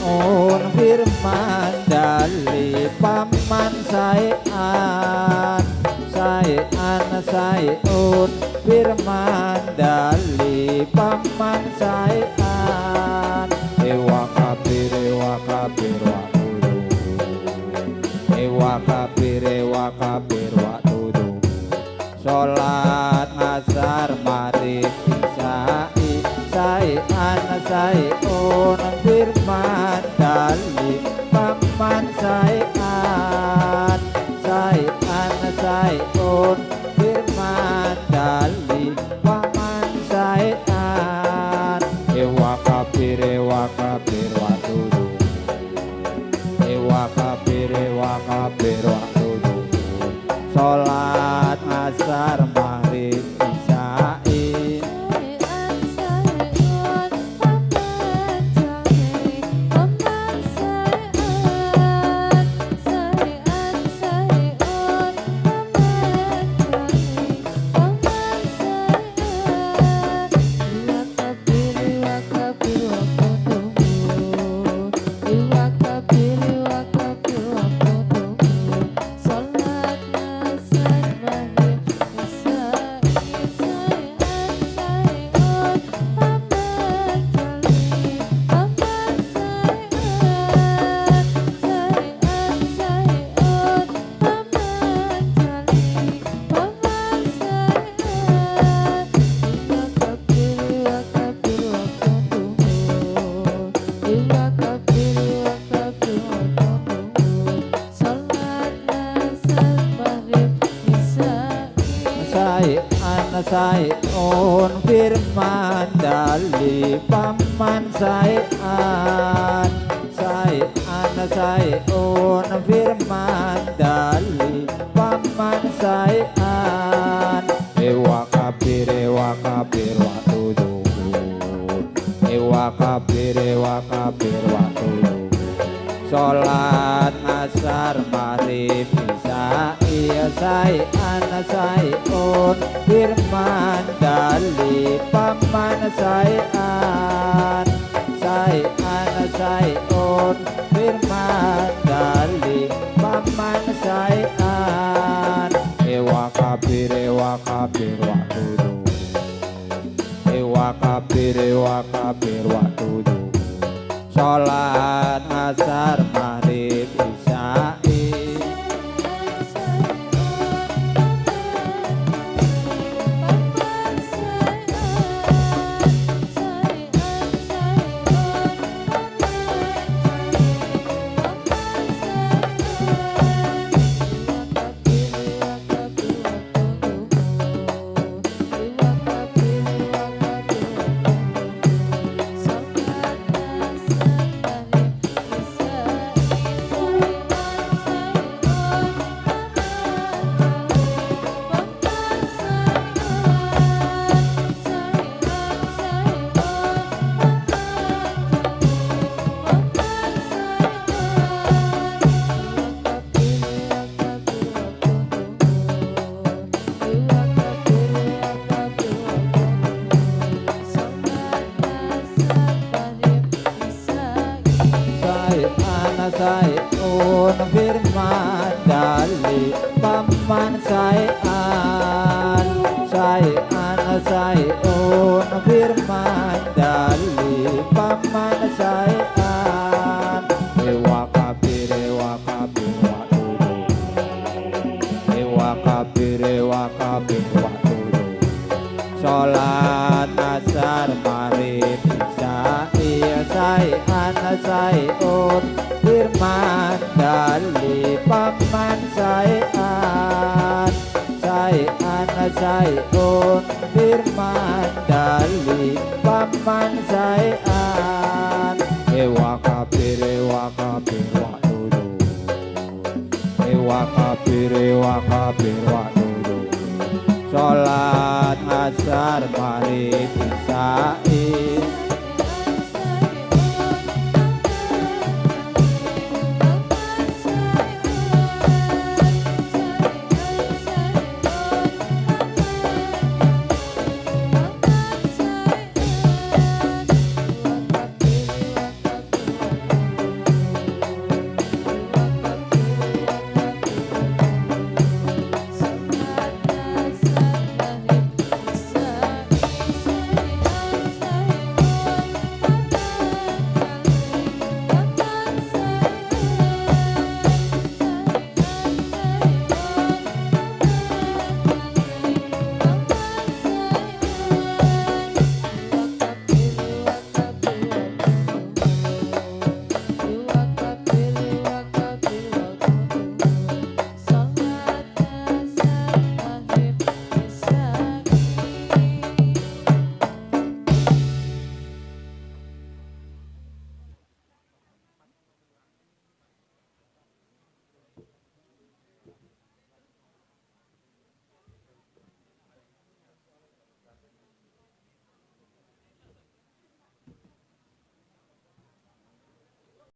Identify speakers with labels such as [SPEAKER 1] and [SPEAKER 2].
[SPEAKER 1] on firman dali paman saean on firman dali paman saean ewa kabir wa tudu sholat asar maghrib isya'i saean firman dali paman saean on firman dali paman saean ewa kabir wa tudu sholat asar maghrib isya'i saean firman dali paman saean firman dali paman saean ewa kabir wa tudu sholat asar maghrib isya'i saean firman dali paman saean on firman dali paman saean ewa kabir wa tudu sholat asar maghrib isya'i saean firman dali paman saean on firman dali paman saean ewa kabir wa tudu sholat asar maghrib isya'i saean firman dali paman saean on firman dali paman saean ewa kabir wa tudu sholat asar maghrib